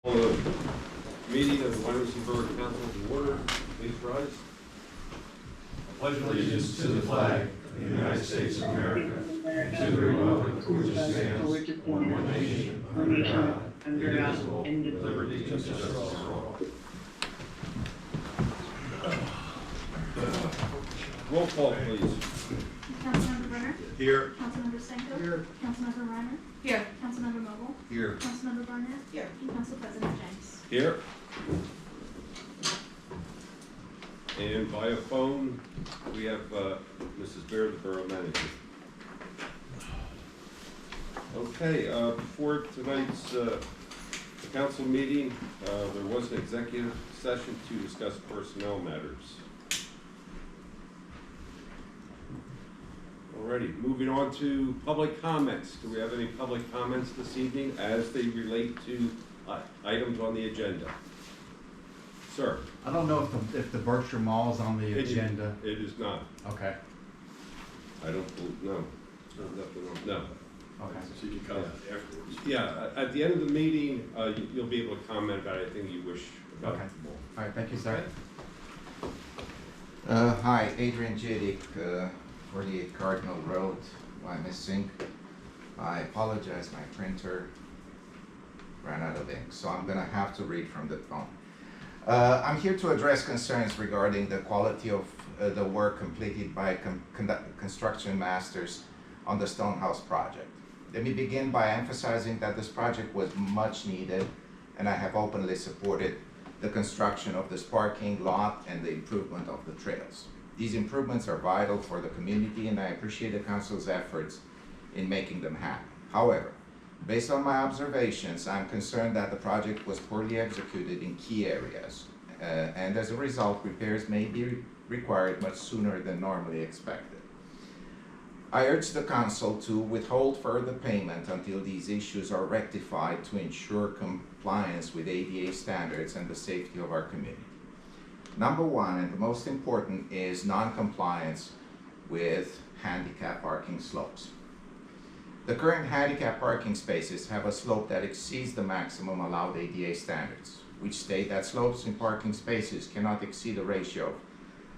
The meeting of the Wyomissing Borough Council to order. Please rise. I pledge allegiance to the flag of the United States of America and to the republic for which it stands, one nation, under God, indivisible, with liberty and justice for all. Roll call, please. Councilmember Brenner? Here. Councilmember Stanko? Here. Councilmember Reiner? Here. Councilmember Mogul? Here. Councilmember Barnett? Here. And Council President James. Here. And via phone, we have Mrs. Baird, the Borough Manager. Okay, before tonight's council meeting, there was an executive session to discuss personnel matters. Alrighty, moving on to public comments. Do we have any public comments this evening as they relate to items on the agenda? Sir? I don't know if the Berkshire Mall is on the agenda. It is not. Okay. I don't believe, no. No. Okay. So you can comment afterwards. Yeah, at the end of the meeting, you'll be able to comment about anything you wish about Okay. the mall. All right. Thank you, sir. Hi, Adrian Jidik, 48 Cardinal Road, Wyomissing. I apologize, my printer ran out of ink, so I'm gonna have to read from the phone. I'm here to address concerns regarding the quality of the work completed by construction masters on the Stonehouse project. Let me begin by emphasizing that this project was much needed, and I have openly supported the construction of this parking lot and the improvement of the trails. These improvements are vital for the community, and I appreciate the council's efforts in making them happen. However, based on my observations, I'm concerned that the project was poorly executed in key areas, and as a result, repairs may be required much sooner than normally expected. I urge the council to withhold further payment until these issues are rectified to ensure compliance with ADA standards and the safety of our community. Number one, and the most important, is non-compliance with handicap parking slopes. The current handicap parking spaces have a slope that exceeds the maximum allowed ADA standards, which state that slopes in parking spaces cannot exceed a ratio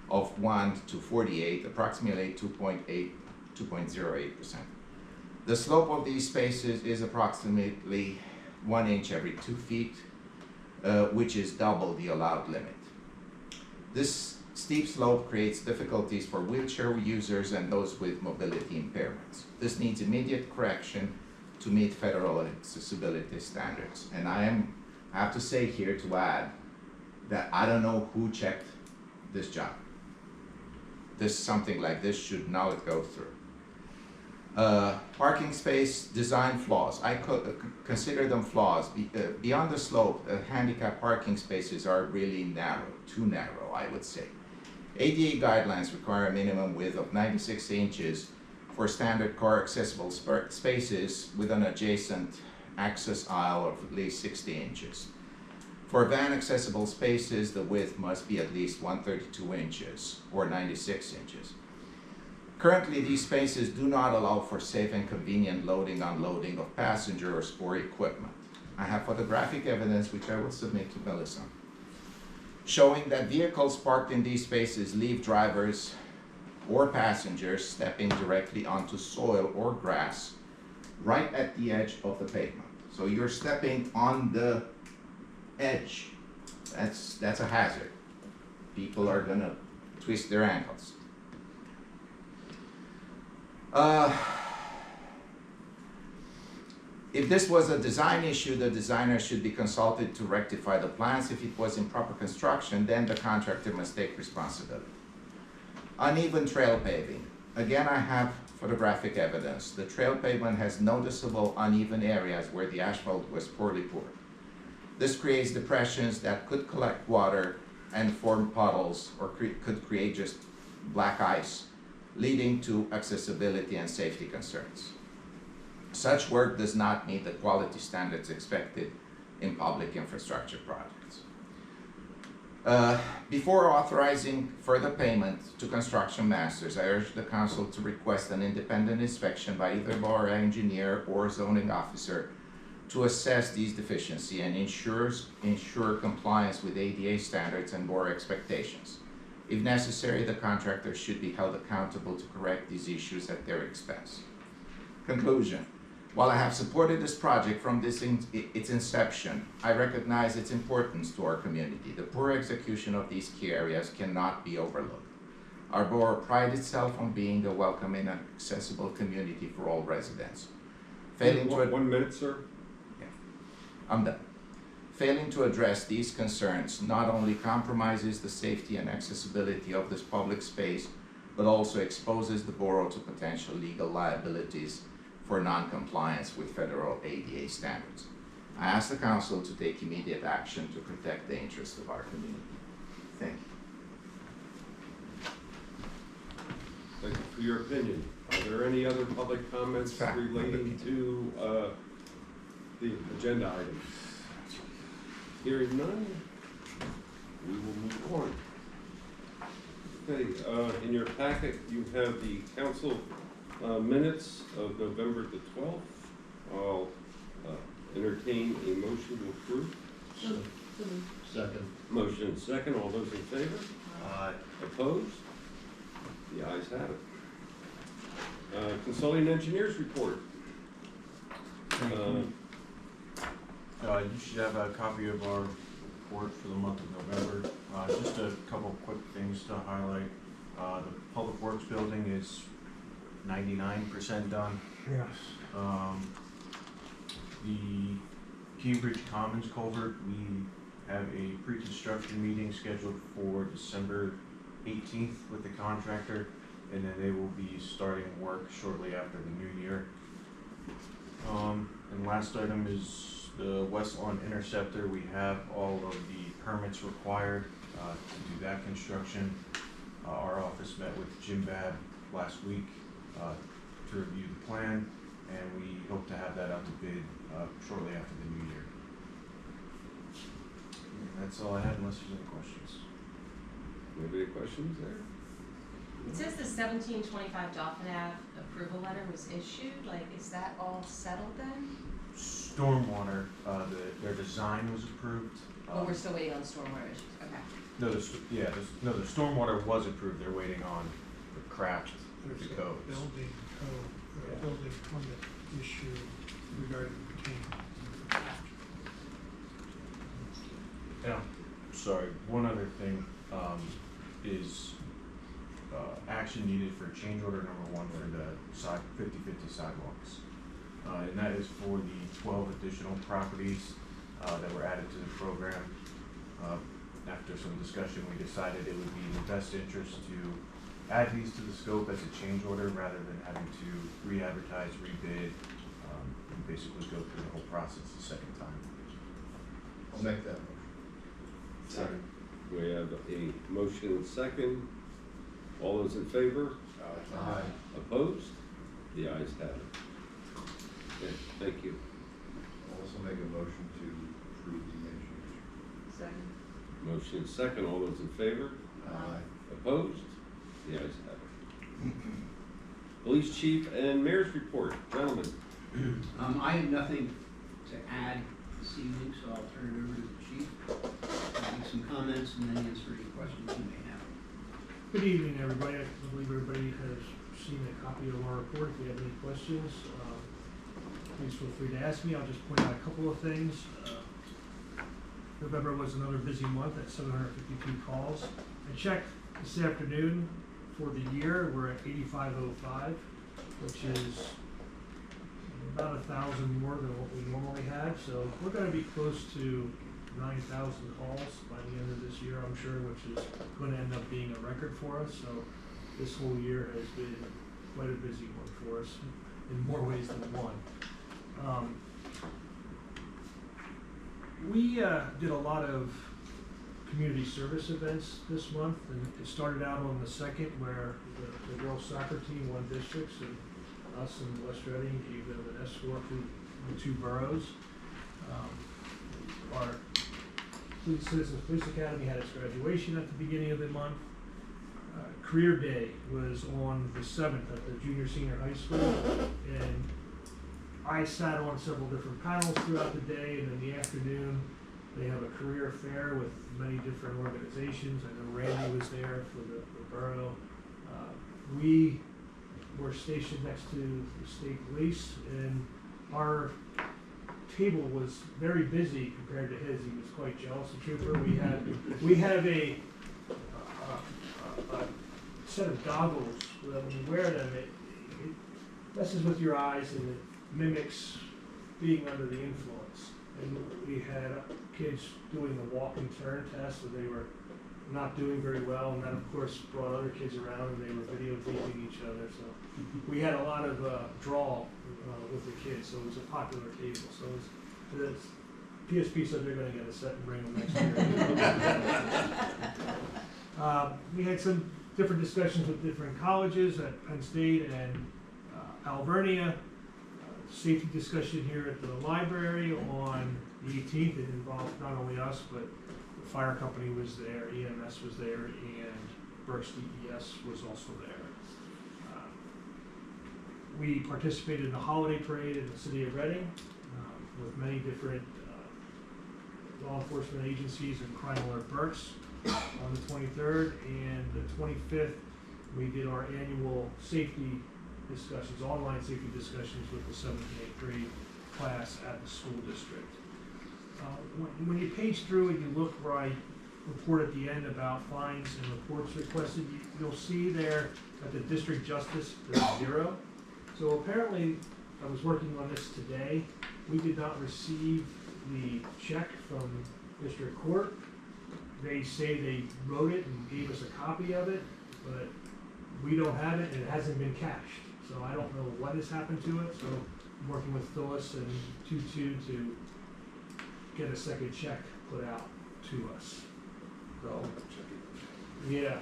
of 1 to 48, approximately 2.08%. The slope of these spaces is approximately 1 inch every 2 feet, which is double the allowed limit. This steep slope creates difficulties for wheelchair users and those with mobility impairments. This needs immediate correction to meet federal accessibility standards. And I have to say here to add that I don't know who checked this job. Something like this should not go through. Parking space design flaws. I consider them flaws. Beyond the slope, handicap parking spaces are really narrow, too narrow, I would say. ADA guidelines require a minimum width of 96 inches for standard car accessible spaces with an adjacent access aisle of at least 60 inches. For van accessible spaces, the width must be at least 132 inches or 96 inches. Currently, these spaces do not allow for safe and convenient loading, unloading of passengers or equipment. I have photographic evidence, which I will submit to Melissa, showing that vehicles parked in these spaces leave drivers or passengers stepping directly onto soil or grass right at the edge of the pavement. So you're stepping on the edge. That's a hazard. People are gonna twist their ankles. If this was a design issue, the designer should be consulted to rectify the plans. If it was improper construction, then the contractor must take responsibility. Uneven trail paving. Again, I have photographic evidence. The trail pavement has noticeable uneven areas where the asphalt was poorly poured. This creates depressions that could collect water and form puddles, or could create just black ice, leading to accessibility and safety concerns. Such work does not meet the quality standards expected in public infrastructure projects. Before authorizing further payment to construction masters, I urge the council to request an independent inspection by either borough engineer or zoning officer to assess these deficiencies and ensure compliance with ADA standards and borough expectations. If necessary, the contractor should be held accountable to correct these issues at their expense. Conclusion. While I have supported this project from its inception, I recognize its importance to our community. The poor execution of these key areas cannot be overlooked. Our borough prides itself on being a welcoming and accessible community for all residents. Failing to 1 minute, sir. I'm done. Failing to address these concerns not only compromises the safety and accessibility of this public space, but also exposes the borough to potential legal liabilities for non-compliance with federal ADA standards. I ask the council to take immediate action to protect the interests of our community. Thank you. Thank you for your opinion. Are there any other public comments relating to the agenda items? Hearing none, we will move on. Okay, in your packet, you have the council minutes of November the 12th. I'll entertain a motion to approve. Second. Motion second. All those in favor? Aye. Opposed? The ayes have it. Consulting engineers report. You should have a copy of our report for the month of November. Just a couple quick things to highlight. The Public Works building is 99% done. Yes. The Cambridge Commons culvert, we have a pre-construction meeting scheduled for December 18th with the contractor, and then they will be starting work shortly after the new year. And last item is the West Lawn Interceptor. We have all of the permits required to do that construction. Our office met with Jim Babb last week to review the plan, and we hope to have that out to bid shortly after the new year. And that's all I had, unless there's any questions. Anybody questions there? It says the 1725 Dolphin Ave approval letter was issued, like, is that all settled then? Stormwater, their design was approved. Oh, we're still waiting on the stormwater issues, okay. No, the stormwater was approved, they're waiting on the craft, the There's a codes. building code, or a building permit issue regarding retaining. Yeah. Sorry, one other thing, is, action needed for change order number 1 for the 50/50 sidewalks. And that is for the 12 additional properties, that were added to the program. After some discussion, we decided it would be in the best interest to add these to the scope as a change order rather than having to re-advertise, rebid, and basically go through the whole process a second time. I'll make that motion. Second. We have a motion and second. All those in favor? Aye. Opposed? The ayes have it. Okay, thank you. I'll also make a motion to approve the engineers. Second. Motion second. All those in favor? Aye. Opposed? The ayes have it. Police chief and mayor's report. Gentlemen. I have nothing to add this evening, so I'll turn it over to the chief. Make some comments and then answer any questions you may have. Good evening, everybody. I believe everybody has seen a copy of our report. If you have any questions, please feel free to ask me. I'll just point out a couple of things. November was another busy month at 752 calls. I checked this afternoon for the year. We're at 8505, which is about 1,000 more than what we normally have. So we're going to be close to 9,000 calls by the end of this year, I'm sure, which is going to end up being a record for us. So this whole year has been quite a busy one for us in more ways than one. We did a lot of community service events this month, and it started out on the 2nd where the girls soccer team won districts, and us and West Reading gave them an escort through the 2 boroughs. Our Citizens Police Academy had its graduation at the beginning of the month. Career Day was on the 7th at the junior senior high school, and I sat on several different panels throughout the day, and in the afternoon, they have a career fair with many different organizations. I know Randy was there for the borough. We were stationed next to the state police, and our table was very busy compared to his. He was quite jealous of Trooper. We have a set of goggles that when you wear them, it messes with your eyes and it mimics being under the influence. And we had kids doing the walk and turn test, so they were not doing very well, and that of course brought other kids around and they were videotaping each other. So we had a lot of draw with the kids, so it was a popular table. So the PSP said they're going to get a set and bring them next year. We had some different discussions with different colleges at Penn State and Alvernia. Safety discussion here at the library on the 18th. It involved not only us, but the fire company was there, EMS was there, and Berks DES was also there. We participated in the holiday parade in the city of Reading with many different law enforcement agencies and crime alert Berks on the 23rd, and the 25th we did our annual safety discussions, online safety discussions with the 7th and 8th grade class at the school district. When you page through and you look where I report at the end about fines and reports requested, you'll see there at the district justice there's 0. So apparently, I was working on this today, we did not receive the check from district court. They say they wrote it and gave us a copy of it, but we don't have it and it hasn't been cashed. So I don't know what has happened to it, so I'm working with Phyllis and Tutu to get a second check put out to us. So, yeah,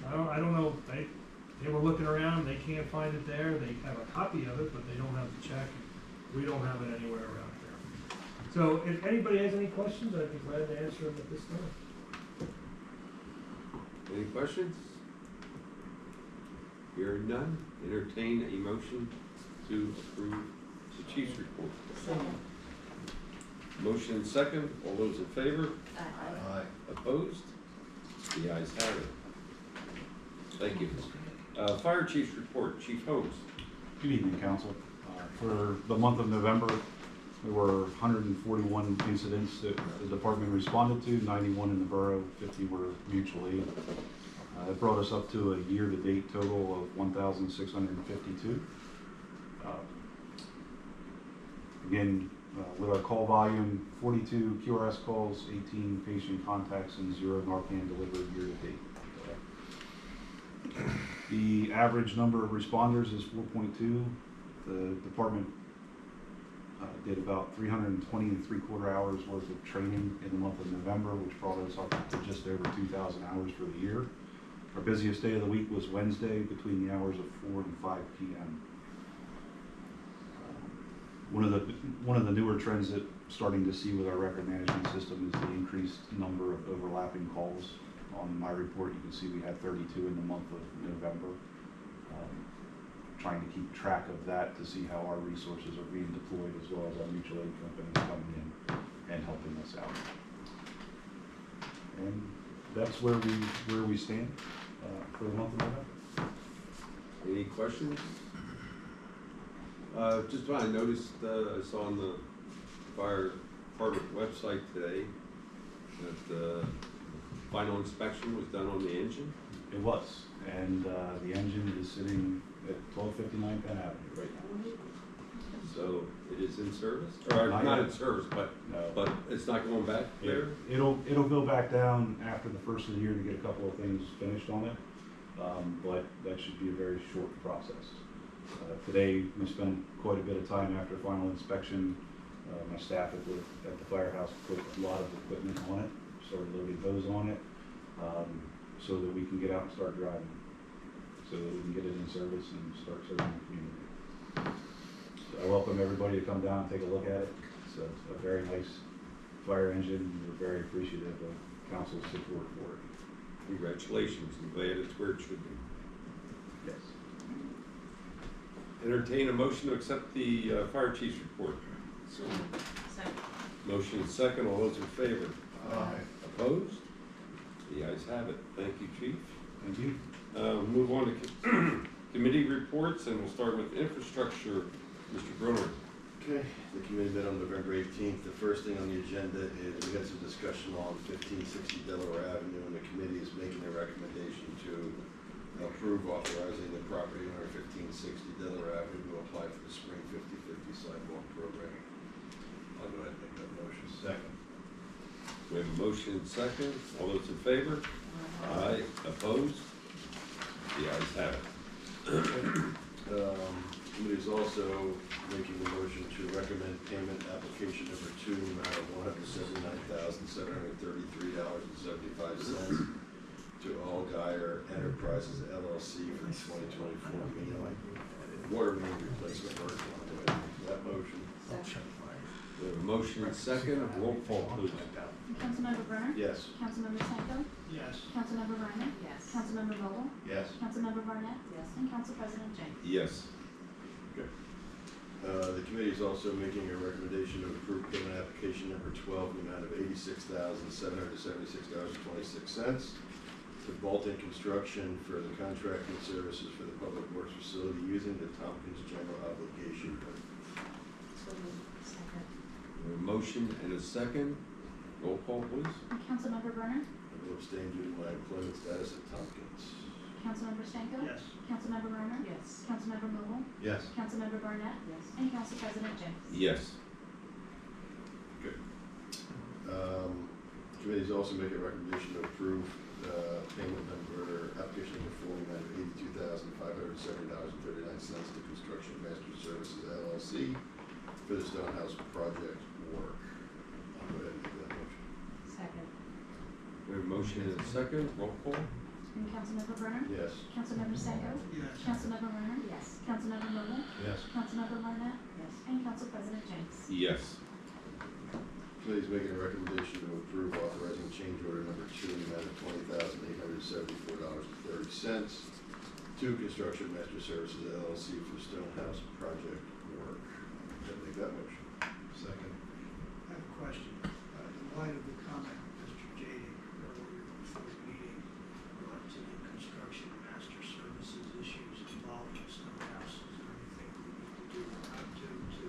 I don't know, they were looking around, they can't find it there, they have a copy of it, but they don't have the check. We don't have it anywhere around here. So if anybody has any questions, I'd be glad to answer them at this time. Any questions? Hearing none, entertain a motion to approve the chief's report. Motion and second, all those in favor? Aye. Opposed? The ayes have it. Thank you. Fire chief's report, Chief Holmes. Good evening, Council. For the month of November, there were 141 incidents that the department responded to, 91 in the borough, 50 were mutual aid. That brought us up to a year-to-date total of 1,652. Again, with our call volume, 42 QRS calls, 18 patient contacts, and 0 Narcan delivered year-to-date. The average number of responders is 4.2. The department did about 320 3/4 hours worth of training in the month of November, which brought us up to just over 2,000 hours for the year. Our busiest day of the week was Wednesday between the hours of 4 and 5 p.m. One of the newer trends that starting to see with our record management system is the increased number of overlapping calls. On my report, you can see we had 32 in the month of November. Trying to keep track of that to see how our resources are being deployed, as well as our mutual aid companies coming in and helping us out. And that's where we stand for the month of November. Any questions? Just what I noticed, I saw on the fire department website today that the final inspection was done on the engine. It was, and the engine is sitting at 1259 Penn Avenue right now. So it is in service, or not in service, but No. but it's not going back there. It'll go back down after the first of the year to get a couple of things finished on it, but that should be a very short process. Today we spent quite a bit of time after final inspection. My staff at the firehouse put a lot of equipment on it, started loading hose on it, so that we can get out and start driving, so that we can get it in service and start serving the community. So I welcome everybody to come down and take a look at it. It's a very nice fire engine, and we're very appreciative of council's support for it. Congratulations, I'm glad it's where it should be. Yes. Entertain a motion to accept the fire chief's report. Second. Motion and second, all those in favor? Aye. Opposed? The ayes have it. Thank you, chief. Thank you. Move on to committee reports, and we'll start with infrastructure. Mr. Brunner. Okay, the committee met on November 18th. The first thing on the agenda is we had some discussion on 1560 Delaware Avenue, and the committee is making a recommendation to approve authorizing the property owner 1560 Delaware Avenue to apply for the spring 50/50 sidewalk program. I'll go ahead and make that motion. Second. We have a motion and second. All those in favor? Aye. Opposed? The ayes have it. Committee is also making the motion to recommend payment application number 2 in the amount of $179,733.75 to Allgyer Enterprises LLC for the 2024 water main replacement work. That motion. Second. We have a motion and second. Roll call, please. Councilmember Brennan? Yes. Councilmember Stanko? Yes. Councilmember Ryan? Yes. Councilmember Vogel? Yes. Councilmember Barnett? Yes. And Council President James? Yes. The committee is also making a recommendation to approve payment application number 12 in the amount of $86,776.26 to Balton Construction for the contracting services for the public works facility using the Tompkins general obligation. So moved. Second. We have a motion and a second. Roll call, please. Councilmember Brennan? I will abstain due to my employment status at Tompkins. Councilmember Stanko? Yes. Councilmember Ryan? Yes. Councilmember Vogel? Yes. Councilmember Barnett? Yes. And Council President James? Yes. Committee is also making a recommendation to approve payment number, application number 4 in the amount of $82,570.39 to Construction Master Services LLC for the Stonehouse project work. I'll go ahead and make that motion. Second. We have a motion and a second. Roll call. And Councilmember Brennan? Yes. Councilmember Stanko? Yes. Councilmember Ryan? Yes. Councilmember Vogel? Yes. Councilmember Barnett? Yes. And Council President James? Yes. Committee is making a recommendation to approve authorizing change order number 2 in the amount of $20,874.30 to Construction Master Services LLC for Stonehouse project work. Can I make that motion? Second. I have a question. In light of the comment of Mr. Jadek earlier before the meeting, to the construction master services issues involving Stonehouse, is there anything we need to do or not do to?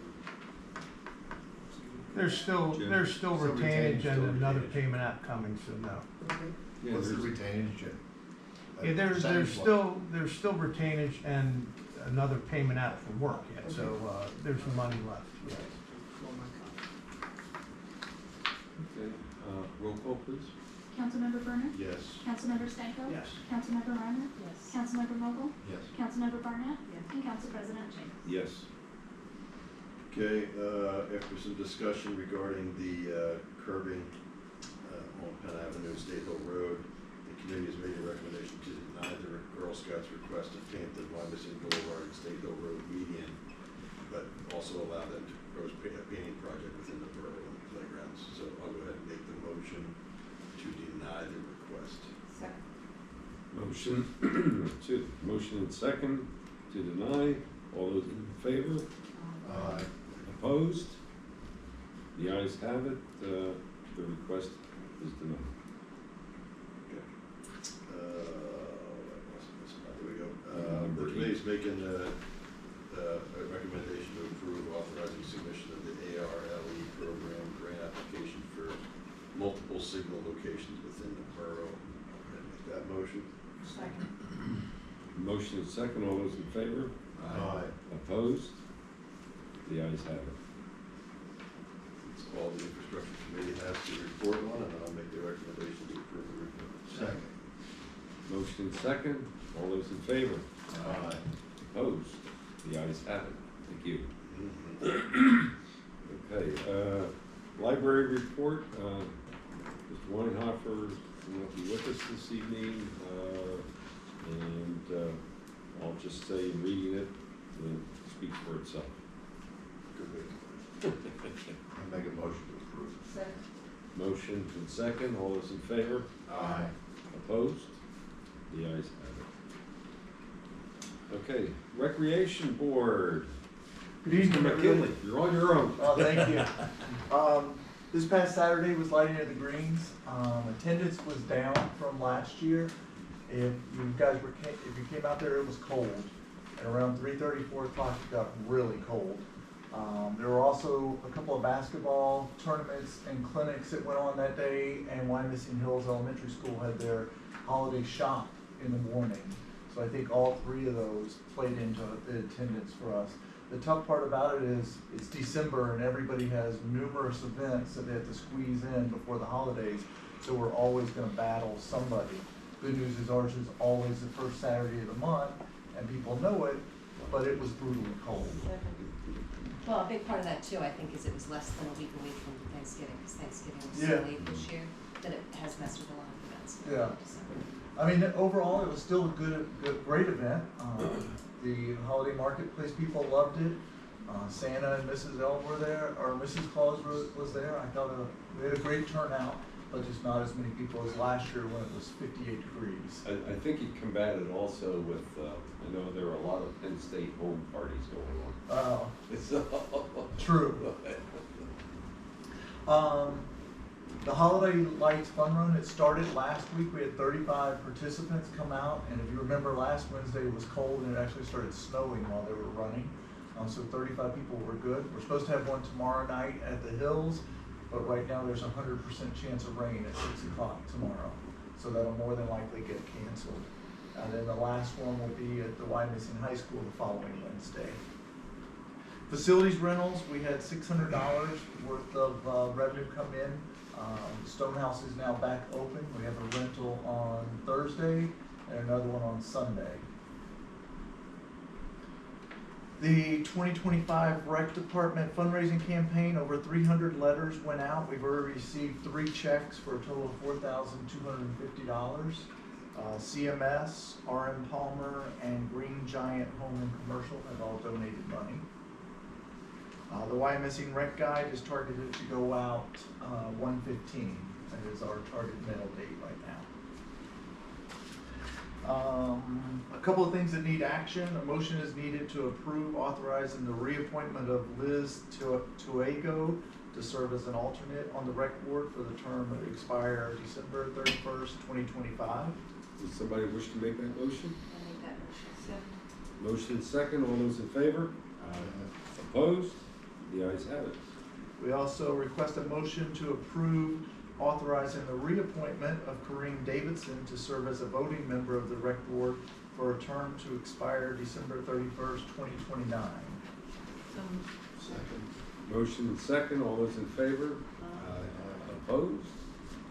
There's still Jim. retainage and still another retainage. payment app coming, so no. Yeah, What's the there's- retainage, Jim? Yeah, there's Percentage-wise. still retainage and another payment app for work yet, so, there's some money left. For my comment. Okay, roll call, please. Councilmember Brennan? Yes. Councilmember Stanko? Yes. Councilmember Ryan? Yes. Councilmember Vogel? Yes. Councilmember Barnett? Yes. And Council President James? Yes. Okay, after some discussion regarding the curbing on Penn Avenue, State Hill Road, the committee has made a recommendation to deny the Girl Scouts request to paint the Wyomissing Boulevard and State Hill Road median, but also allow them to propose a painting project within the borough playgrounds. So I'll go ahead and make the motion to deny the request. Second. Motion and second to deny. All those in favor? Aye. Opposed? The ayes have it. The request is denied. Okay. There we go. The committee is making a recommendation to approve authorizing submission of the ARLE program grant application for multiple signal locations within the borough. Can I make that motion? Second. Motion and second. All those in favor? Aye. Opposed? The ayes have it. That's all the infrastructure committee has to report on, and I'll make the recommendation to approve the report. Second. Motion and second. All those in favor? Aye. Opposed? The ayes have it. Thank you. Okay, library report. Mr. Weinhofer will not be with us this evening, and I'll just say, in reading it, it speaks for itself. Good week. I make a motion to approve. Second. Motion and second. All those in favor? Aye. Opposed? The ayes have it. Okay, Recreation Board. Good evening, Mr. everybody. McKinley, you're on your own. Oh, thank you. This past Saturday was lighting of the greens. Attendance was down from last year. If you guys if you came out there, it was cold. And around 3:30, 4 o'clock, it got really cold. There were also a couple of basketball tournaments and clinics that went on that day, and Wyomissing Hills Elementary School had their holiday shop in the morning. So I think all three of those played into the attendance for us. The tough part about it is it's December and everybody has numerous events that they have to squeeze in before the holidays, so we're always gonna battle somebody. Good news is ours is always the first Saturday of the month, and people know it, but it was brutally cold. Well, a big part of that too, I think, is it was less than a week away from Thanksgiving, because Thanksgiving was so Yeah. late this year, that it has messed with a lot of events. Yeah. December. I mean, overall, it was still a great event. The holiday marketplace, people loved it. Santa and Mrs. L were there, or Mrs. Claus was there. I thought we had a great turnout, but just not as many people as last year when it was 58 degrees. I think he combated also with, I know there were a lot of Penn State home parties going on. So- True. The Holiday Lights Fun Run, it started last week. We had 35 participants come out, and if you remember last Wednesday it was cold and it actually started snowing while they were running. So 35 people were good. We're supposed to have one tomorrow night at the Hills, but right now there's a 100% chance of rain at 6 o'clock tomorrow. So that'll more than likely get canceled. And then the last one will be at the Wyomissing High School the following Wednesday. Facilities rentals, we had $600 worth of revenue come in. Stonehouse is now back open. We have a rental on Thursday and another one on Sunday. The 2025 Rec Department fundraising campaign, over 300 letters went out. We've already received 3 checks for a total of $4,250. CMS, RM Palmer, and Green Giant Home and Commercial have all donated money. The Wyomissing Rec Guide is targeted to go out 1/15. That is our target mail date right now. A couple of things that need action. A motion is needed to approve authorizing the reappointment of Liz Tuago to serve as an alternate on the Rec Board for the term that expire December 31st, 2025. Does somebody wish to make that motion? I make that motion. Motion second, all those in favor? Opposed? The ayes have it. We also request a motion to approve authorizing the reappointment of Kareem Davidson to serve as a voting member of the Rec Board for a term to expire December 31st, 2029. Second. Motion second, all those in favor? Opposed?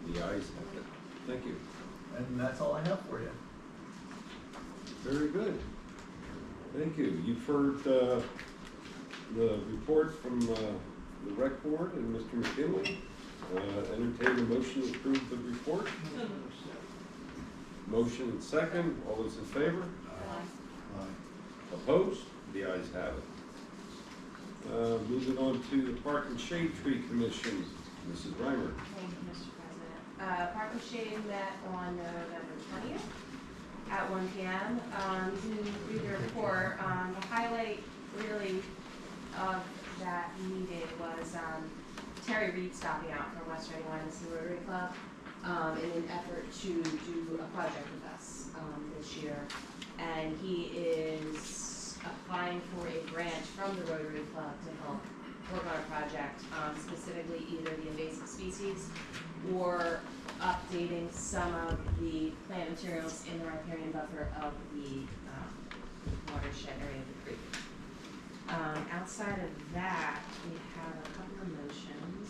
The ayes have it. Thank you. And that's all I have for you. Very good. Thank you. You've heard the report from the Rec Board and Mr. McKinley. Entertain a motion to approve the report. Motion and second. All those in favor? Opposed? The ayes have it. Moving on to the Park and Shade Tree Commission. Mrs. Reimer. Thank you, Mr. President. Park and Shade met on November 20th at 1 p.m. You can read the report. The highlight really of that meeting was Terry Reed stopping out from West Reading Wyomissing Rotary Club in an effort to do a project with us this year. And he is applying for a grant from the Rotary Club to help work on a project, specifically either the invasive species or updating some of the plant materials in the riparian buffer of the watershed area of the creek. Outside of that, we have a couple of motions.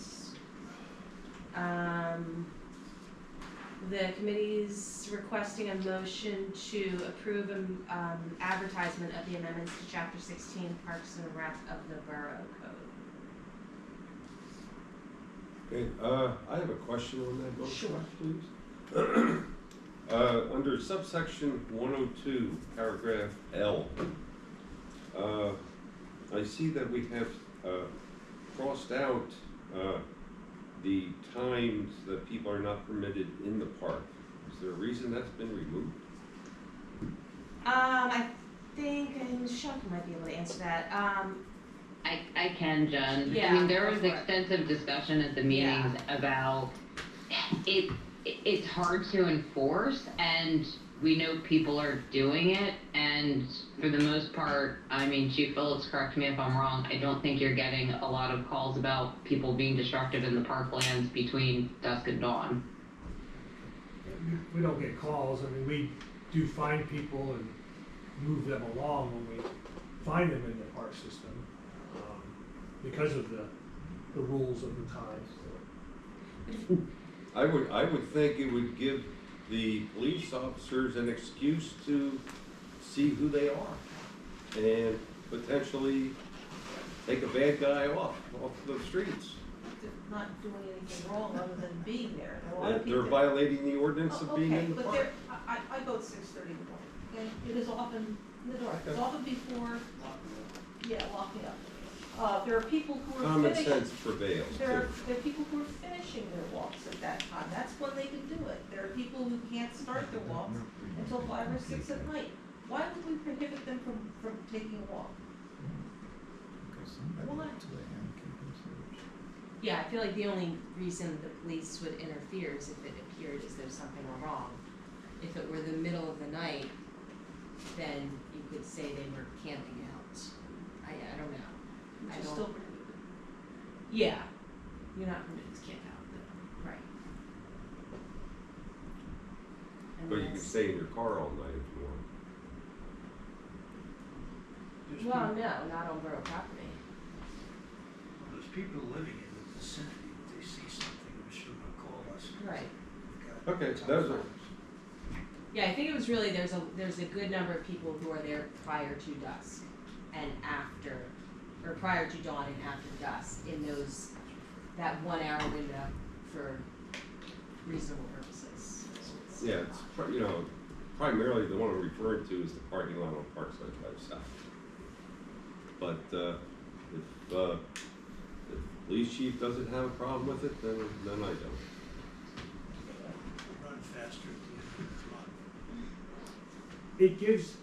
The committee's requesting a motion to approve an advertisement of the amendments to Chapter 16 Parks and Rec of the Borough Code. Okay, I have a question on that motion, please. Under subsection 102, paragraph L, I see that we have crossed out the times that people are not permitted in the park. Is there a reason that's been removed? think, and Michelle might be able to answer that, I can, Jen. Yeah, I mean, there go was for it. extensive discussion at the meetings about it's hard to enforce, and we know people are doing it, and for the most part, I mean, Chief Phillips, correct me if I'm wrong, I don't think you're getting a lot of calls about people being destructive in the parklands between dusk and dawn. We don't get calls, I mean, we do find people and move them along when we find them in the park system, because of the rules of the time. I would think it would give the police officers an excuse to see who they are and potentially take a bad guy off the streets. They're not doing anything wrong other than being there. And a lot of They're people- violating the ordinance of being Okay, in the but park. there, I go at 6:30 in the morning, and it is often in the dark, it's Okay. often before, yeah, lock me up. There are people who are Common finishing. sense prevails. There are people who are finishing their walks at that time, that's when they can do it. There are people who can't start their walks until 5 or 6 at night. Why would we prohibit them from taking a walk? Why? yeah, I feel like the only reason the police would interfere is if it appeared as though something were wrong. If it were the middle of the night, then you could say they were camping out. I don't know. Which I is don't- still prohibited. Yeah, you're not permitted to camp out though, right. And But you can that's- stay in your car all night if you want. There's Well, people- no, not on borough property. There's people living in the vicinity, if they see something, I'm sure they'll call us. Right. Okay, those are, Yeah, I think it was really, there's a good number of people who are there prior to dusk and after, or prior to dawn and after dusk in that 1 hour window for reasonable purposes. yeah, it's, primarily the one I'm referring to is the parking lot on Parkside Drive South. But, if the police chief doesn't have a problem with it, then I don't. Run faster at the end of the clock. It gives,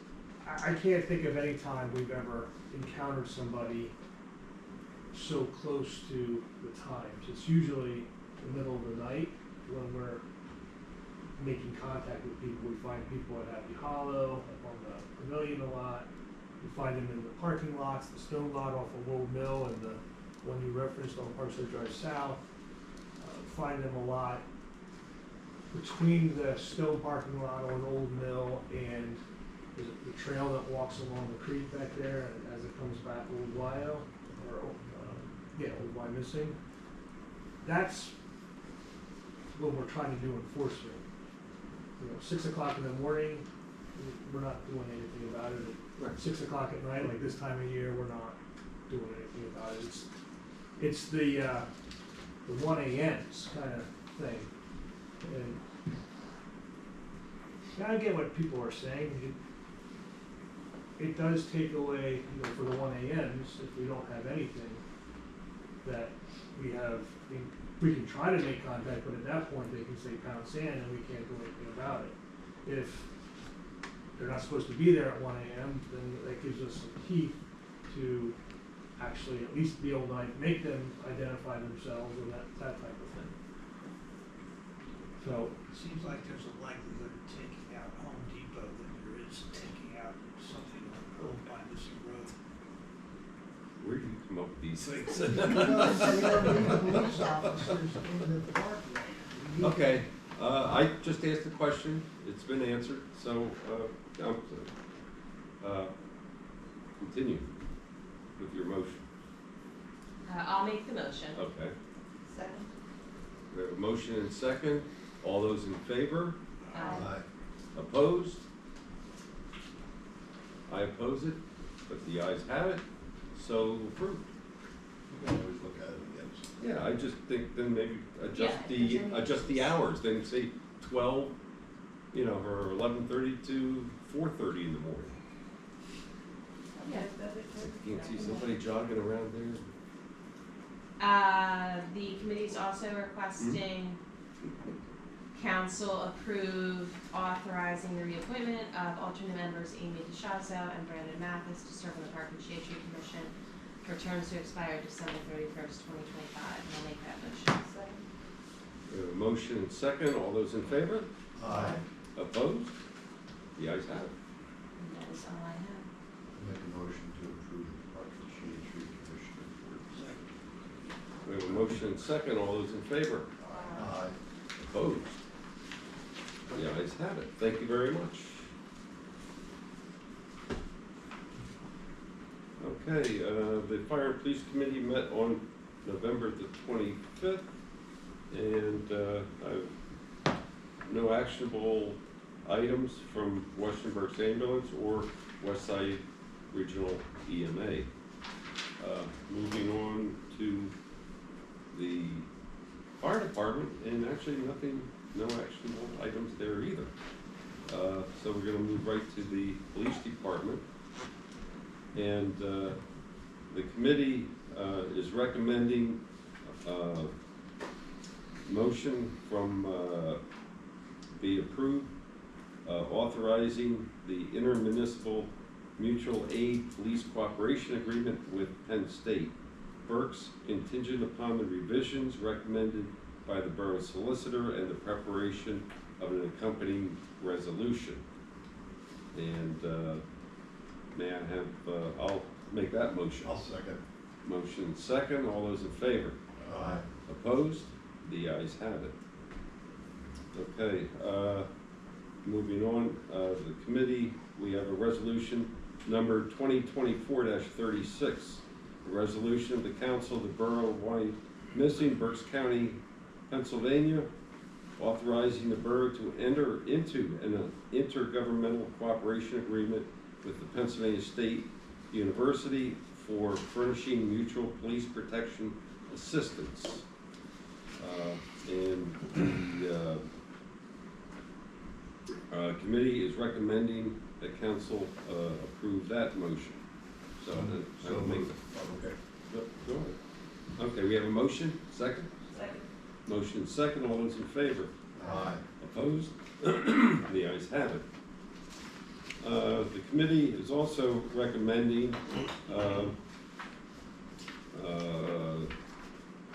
I can't think of any time we've ever encountered somebody so close to the times. It's usually the middle of the night when we're making contact with people. We find people at Happy Hollow, up on the Pavilion a lot. We find them in the parking lots, the stone lot off of Old Mill and the one you referenced on Parkside Drive South. Find them a lot between the stone parking lot on Old Mill and the trail that walks along the creek back there as it comes back Old Wyo, or, Old Wyomissing. That's what we're trying to do enforcement. 6 o'clock in the morning, we're not doing anything about it. Right. At 6 o'clock at night, like this time of year, we're not doing anything about it. It's the 1 a.m.s kind of thing. And I get what people are saying. It does take away, for the 1 a.m.s, if we don't have anything, that we have, we can try to make contact, but at that point, they can say pound sand and we can't do anything about it. If they're not supposed to be there at 1 a.m., then that gives us some teeth to actually at least be able to make them identify themselves and that type of thing. So, It seems like there's a likelihood of taking out Home Depot than there is taking out something on Old Wyomissing Road. Where do you come up with these things? Police officers in the park lane. Okay, I just asked a question, it's been answered, so, continue with your motion. I'll make the motion. Okay, Second. we have a motion and second, all those in favor? Aye. Opposed? I oppose it, but the ayes have it, so approved. You can always look at it again. Yeah, I just think then maybe Yeah, adjust the hours, then say 12, or 11:30 to 4:30 in the morning. Yeah. You can't see somebody jogging around there. The committee's also requesting council approve authorizing the reappointment of alternate members Amy DeShazo and Brandon Mathis to serve on the Park and Shade Tree Commission for terms to expire December 31st, 2025. And I'll make that motion. We have a motion and second. All those in favor? Aye. Opposed? The ayes have it. And that is all I have. Make a motion to approve the Park and Shade Tree Commission report. We have a motion and second. All those in favor? Aye. Opposed? The ayes have it. Thank you very much. Okay, the Fire and Police Committee met on November the 25th, and I've no actionable items from Western Berks Ambulance or Westside Regional EMA. Moving on to the fire department, and actually no actionable items there either. So we're gonna move right to the police department. And the committee is recommending motion from be approved, authorizing the intermunicipal mutual aid police cooperation agreement with Penn State. Berks, contingent upon the revisions recommended by the borough solicitor and the preparation of an accompanying resolution. And may I have, I'll make that motion. I'll second. Motion second. All those in favor? Aye. Opposed? The ayes have it. Okay, moving on, the committee, we have a resolution number 2024-36. A resolution of the council of the Borough of Wyomissing, Berks County, Pennsylvania, authorizing the borough to enter into an intergovernmental cooperation agreement with the Pennsylvania State University for furnishing mutual police protection assistance. And the committee is recommending that council approve that motion. So I will make. Okay. Yep, go ahead. Okay, we have a motion, second? Second. Motion second, all those in favor? Aye. Opposed? The ayes have it. The committee is also recommending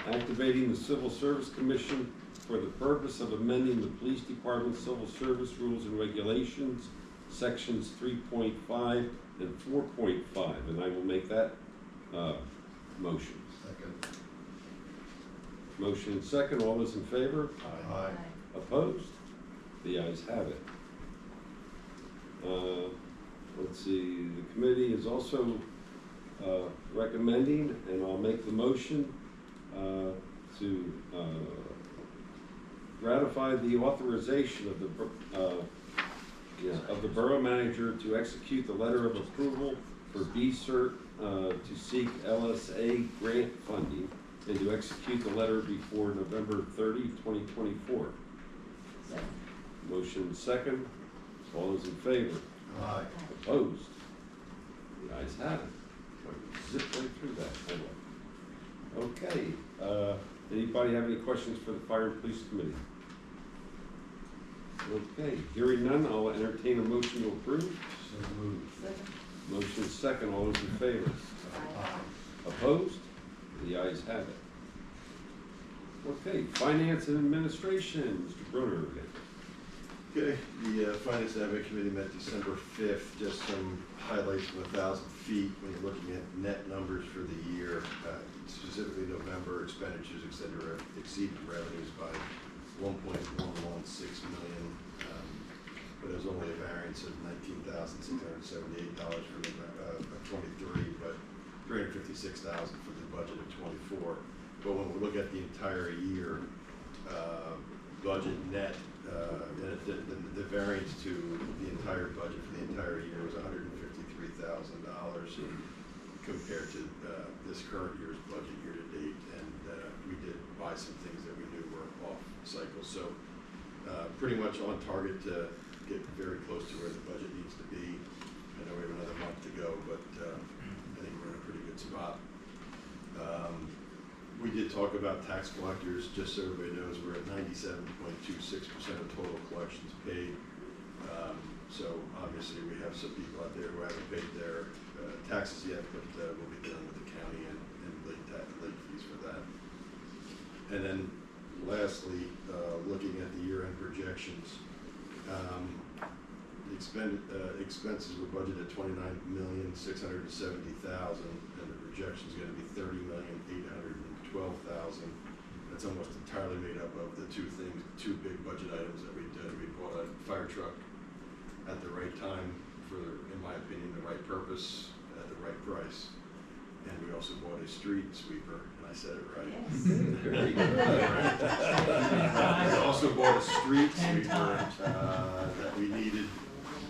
activating the Civil Service Commission for the purpose of amending the Police Department Civil Service Rules and Regulations, sections 3.5 and 4.5, and I will make that motion. Second. Motion second, all those in favor? Aye. Opposed? The ayes have it. Let's see, the committee is also recommending, and I'll make the motion to ratify the authorization of the borough manager to execute the letter of approval for B-Cert to seek LSA grant funding and to execute the letter before November 30, 2024. Second. Motion second. All those in favor? Aye. Opposed? The ayes have it. Zip right through that. Okay. Anybody have any questions for the Fire and Police Committee? Okay. Hearing none, I'll entertain a motion to approve. So moved. Second. Motion second. All those in favor? Aye. Opposed? The ayes have it. Okay. Finance and Administration. Mr. Brunner again. Okay, the Finance and Admin Committee met December 5th, just some highlights from 1,000 feet when you're looking at net numbers for the year, specifically November expenditures, et cetera, exceeded revenues by $1.116 million, but there's only a variance of $19,678 for 23, but $356,000 for the budget of 24. But when we look at the entire year, budget net, the variance to the entire budget for the entire year was $153,000 compared to this current year's budget year to date. And we did buy some things that we knew were off cycle. So pretty much on target to get very close to where the budget needs to be. I know we have another month to go, but I think we're in a pretty good spot. We did talk about tax collectors, just so everybody knows, we're at 97.26% total collections paid. So obviously, we have some people out there who haven't paid their taxes yet, but we'll be dealing with the county and late fees for that. And then lastly, looking at the year-end projections, expenses were budgeted at $29,670,000, and the projection is going to be $30,812,000. That's almost entirely made up of the two big budget items that we did. We bought a fire truck at the right time for, in my opinion, the right purpose at the right price. And we also bought a street sweeper, and I said it right. Yes. Very good. We also bought a street sweeper that we needed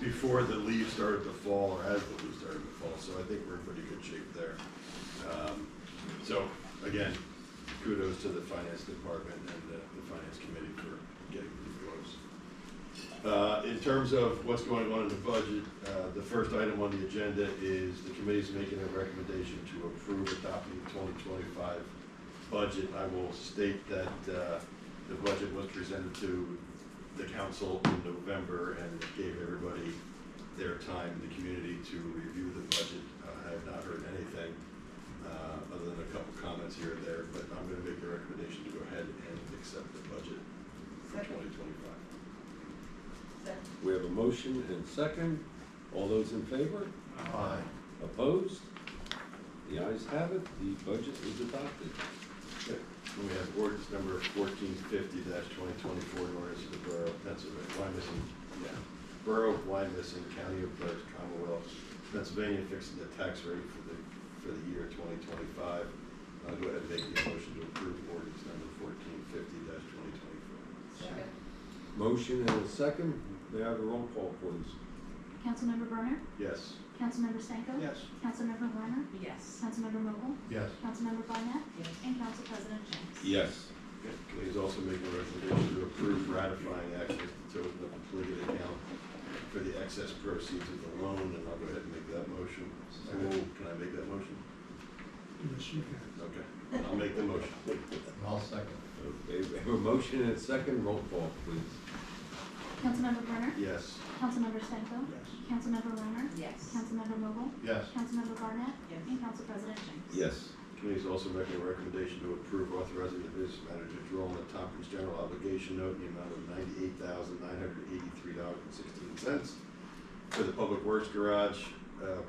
before the leaves started to fall, or as the leaves started to fall. So I think we're in pretty good shape there. So again, kudos to the finance department and the finance committee for getting pretty close. In terms of what's going on in the budget, the first item on the agenda is the committee's making a recommendation to approve adopting the 2025 budget. I will state that the budget was presented to the council in November and gave everybody their time, the community, to review the budget. I have not heard anything other than a couple comments here and there, but I'm going to make the recommendation to go ahead and accept the budget for 2025. We have a motion and second. All those in favor? Aye. Opposed? The ayes have it. The budget is adopted. Okay. And we have ordinance number 1450-2024, an ordinance of the Borough of Wyomissing, Borough of Wyomissing, County of Berks, Commonwealth, Pennsylvania, fixing the tax rate for the year 2025. I'll go ahead and make the motion to approve ordinance number 1450-2024. Second. Motion and a second. May I have a roll call, please? Councilmember Brenner? Yes. Councilmember Stanko? Yes. Councilmember Warner? Yes. Councilmember Mokel? Yes. Councilmember Barnett? Yes. And Council President James? Yes. Okay. Committee is also making a recommendation to approve ratifying actions to open up a collegiate account for the excess proceeds of the loan, and I'll go ahead and make that motion. Can I make that motion? Yes, you can. Okay, I'll make the motion. I'll second. Okay, we have a motion and a second. Roll call, please. Councilmember Brenner? Yes. Councilmember Stanko? Yes. Councilmember Warner? Yes. Councilmember Mokel? Yes. Councilmember Barnett? Yes. And Council President James? Yes. Committee is also making a recommendation to approve authorizing the business manager to draw on the Tompkins general obligation note in the amount of $98,983.16 for the Public Works Garage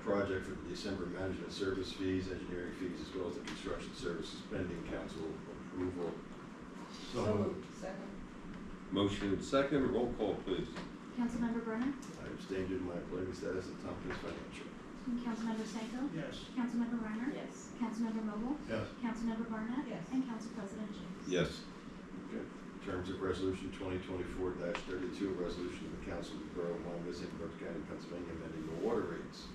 project for the December management service fees, engineering fees, as well as the construction services pending council approval. So moved. Second. Motion and second. Roll call, please. Councilmember Brenner? I abstain due to my employment status at Tompkins Financial. Councilmember Stanko? Yes. Councilmember Reiner? Yes. Councilmember Mokel? Yes. Councilmember Barnett? Yes. And Council President James? Yes. Okay. In terms of resolution 2024-32, a resolution of the council of the Borough of Wyomissing, Berks County, Pennsylvania, amending the water rates.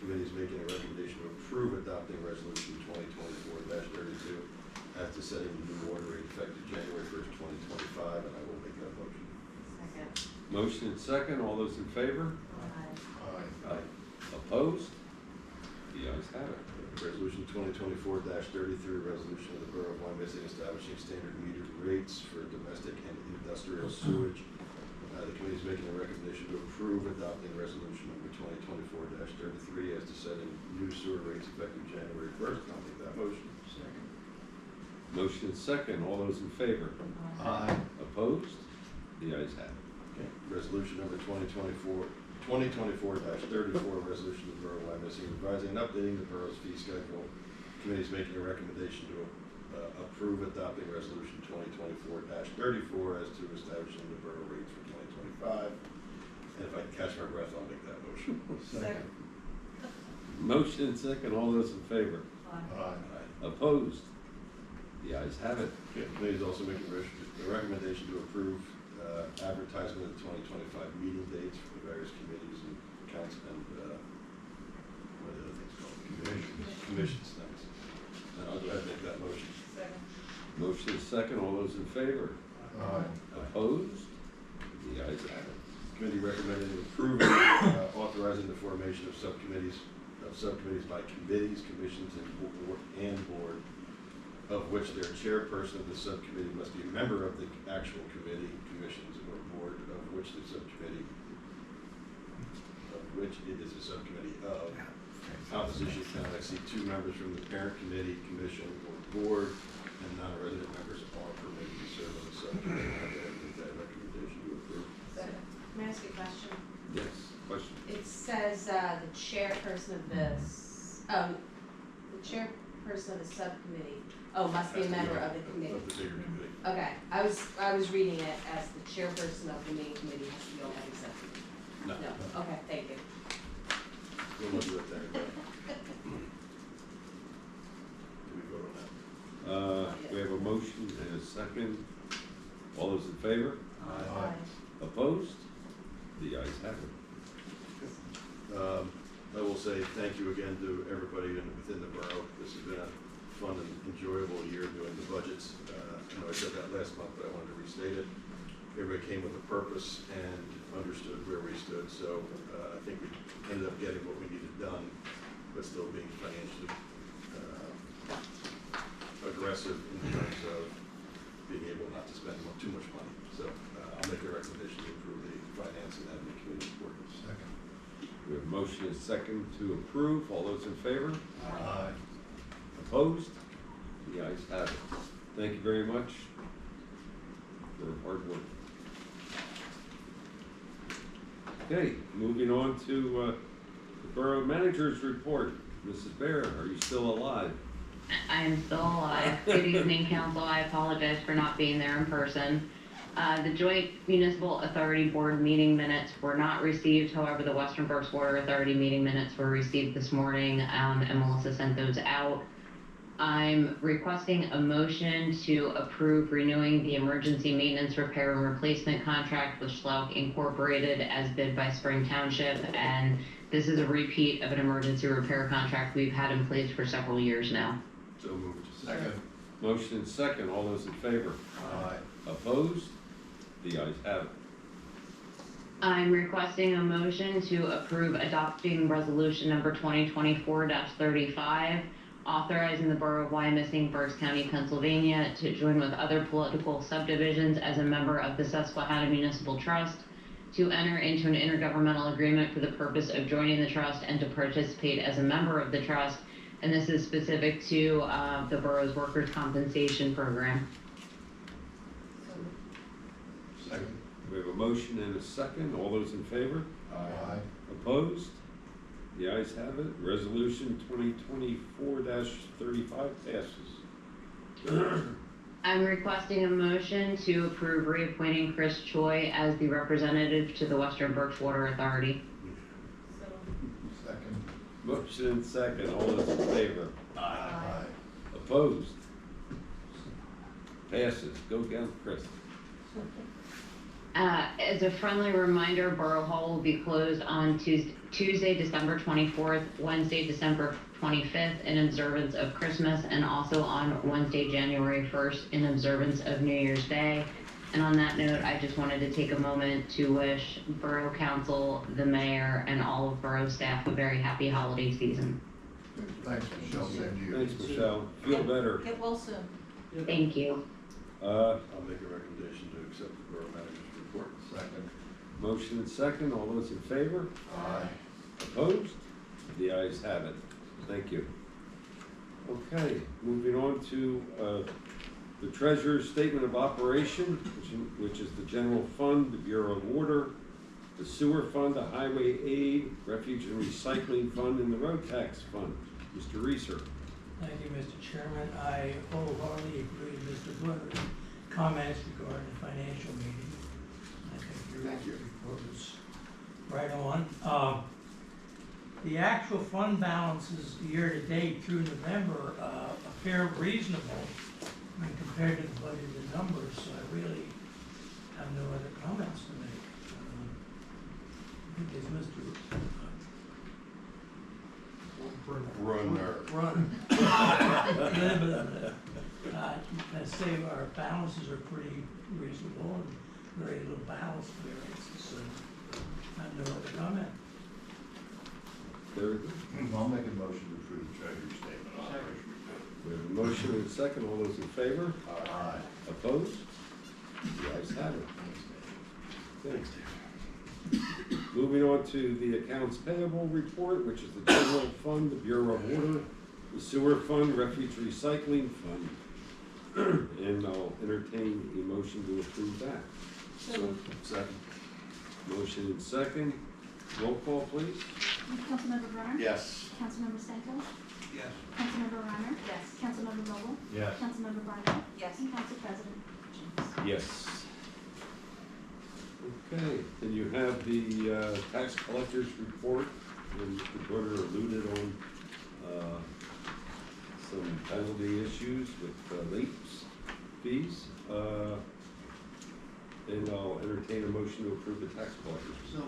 Committee is making a recommendation to approve adopting resolution 2024-32 as to setting the new water rate effective January 1st, 2025, and I will make that motion. Second. Motion and second. All those in favor? Aye. Aye. Opposed? The ayes have it. Resolution 2024-33, resolution of the Borough of Wyomissing establishing standard metered rates for domestic and industrial sewage. The committee is making a recommendation to approve adopting resolution number 2024-33 as to setting new sewer rates effective January 1st. I'll make that motion. Second. Motion and second. All those in favor? Aye. Opposed? The ayes have it. Okay. Resolution number 2024-34, resolution of the Borough of Wyomissing revising and updating the borough's fee schedule. Committee is making a recommendation to approve adopting resolution 2024-34 as to establishing the borough rates for 2025. And if I can catch my breath, I'll make that motion. Second. Motion and second. All those in favor? Aye. Opposed? The ayes have it. Okay. The committee is also making a recommendation to approve advertisement of the 2025 meeting dates for the various committees and council and what are the other things called? Commissions, thanks. And I'll go ahead and make that motion. Second. Motion is second. All those in favor? Opposed? The ayes have it. Committee recommending approving, authorizing the formation of subcommittees by committees, commissions, and board, of which their chairperson of the subcommittee must be a member of the actual committee, commissions, or board of 2 members from the parent committee, commission, or board, and non-resident members are permitted to serve on the subcommittee. I would make that recommendation to approve. May I ask you a question? Yes, question? It says, the chairperson of the chairperson of the subcommittee, must be a member of the committee. Of the bigger committee. Okay, I was reading it as the chairperson of the main committee has to be on every subcommittee. No. No, okay, thank you. We'll look at that. Do we vote on that? We have a motion and a second. All those in favor? Aye. Opposed? The ayes have it. I will say thank you again to everybody within the borough. This has been a fun and enjoyable year doing the budgets. I know I said that last month, but I wanted to restate it. Everybody came with a purpose and understood where we stood, so I think we ended up getting what we needed done, but still being financially aggressive in terms of being able not to spend too much money. So I'll make a recommendation to approve the finance and admin committee report. Second. We have a motion and a second to approve. All those in favor? Aye. Opposed? The ayes have it. Thank you very much for your hard work. Okay, moving on to the Borough Manager's Report. Mrs. Bear, are you still alive? I am still alive. Good evening, council. I apologize for not being there in person. The Joint Municipal Authority Board meeting minutes were not received. However, the Western Berks Water Authority meeting minutes were received this morning, and Melissa sent those out. I'm requesting a motion to approve renewing the emergency maintenance repair and replacement contract with Schlauch Incorporated as bid by Spring Township, and this is a repeat of an emergency repair contract we've had in place for several years now. So moved. Second. Motion and second. All those in favor? Aye. Opposed? The ayes have it. I'm requesting a motion to approve adopting resolution number 2024-35, authorizing the Borough of Wyomissing, Berks County, Pennsylvania, to join with other political subdivisions as a member of the Susquehanna Municipal Trust, to enter into an intergovernmental agreement for the purpose of joining the trust and to participate as a member of the trust. And this is specific to the borough's workers' compensation program. Second. We have a motion and a second. All those in favor? Aye. Opposed? The ayes have it. Resolution 2024-35 passes. I'm requesting a motion to approve reappointing Chris Choi as the representative to the Western Berks Water Authority. Second. Motion and second. All those in favor? Aye. Opposed? Passes. Go down, Chris. As a friendly reminder, Borough Hall will be closed on Tuesday, December 24th, Wednesday, December 25th in observance of Christmas, and also on Wednesday, January 1st in observance of New Year's Day. And on that note, I just wanted to take a moment to wish Borough Council, the mayor, and all of Borough staff a very happy holiday season. Thanks, Michelle. Same to you. Thanks, Michelle. Feel better. Get well soon. Thank you. I'll make a recommendation to accept the borough manager's report. Second. Motion and second. All those in favor? Aye. Opposed? The ayes have it. Thank you. Okay, moving on to the Treasurer's Statement of Operation, which is the General Fund, the Bureau of Water, the Sewer Fund, the Highway Aid, Refuge and Recycling Fund, and the Road Tax Fund. Mr. Reeser. Thank you, Mr. Chairman. I wholeheartedly agree with Mr. Butler's comments regarding the financial meeting. I think your report was right on. The actual fund balances year-to-date through November appear reasonable when compared to the budgeted numbers, so I really have no other comments to make. I think it's Mr. Runner. Run. I say our balances are pretty reasonable and very little balance variances, so I have no other comment. Very good. I'll make a motion to approve the treasurer's statement of operation report. We have a motion and a second. All those in favor? Aye. Opposed? The ayes have it. Thanks. Moving on to the Accounts Payable Report, which is the General Fund, the Bureau of Water, the sewer fund, refuge recycling fund. And I'll entertain a motion to approve that. So, second. Motion and second. Roll call, please. Councilmember Brunner? Yes. Councilmember Stanko? Yes. Councilmember Reiner? Yes. Councilmember Vogel? Yes. Councilmember Barnett? Yes. And Council President James? Yes. Okay, and you have the tax collector's report, and Mr. Brunner alluded on some penalty issues with late fees. And I'll entertain a motion to approve the tax collector's. So,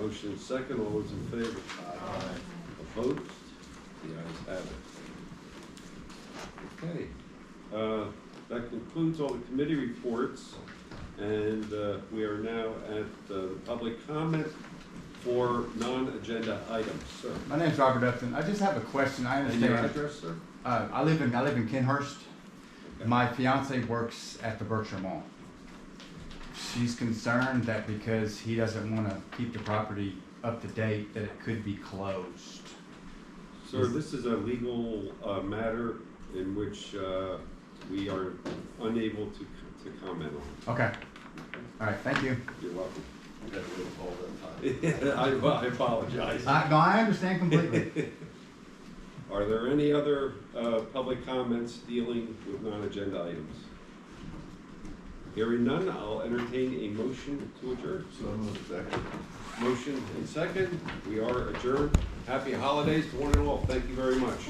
Motion second, all those in favor? Opposed? The ayes have it. Okay, that concludes all the committee reports, and we are now at the public comment for non-agenda items. Sir, My name's Robert Upton. I just have a question. I and your understand. address, sir? I live in Kinhurst. Okay. My fiance works at the Berkshire Mall. She's concerned that because he doesn't want to keep the property up to date, that it could be closed. Sir, this is a legal matter in which we are unable to comment on. Okay. All right. Thank you. You're welcome. We had to wait all that time. I apologize. No, I understand completely. Are there any other public comments dealing with non-agenda items? Hearing none, I'll entertain a motion to adjourn. So moved. Second. Motion and second, we are adjourned. Happy holidays to one and all. Thank you very much.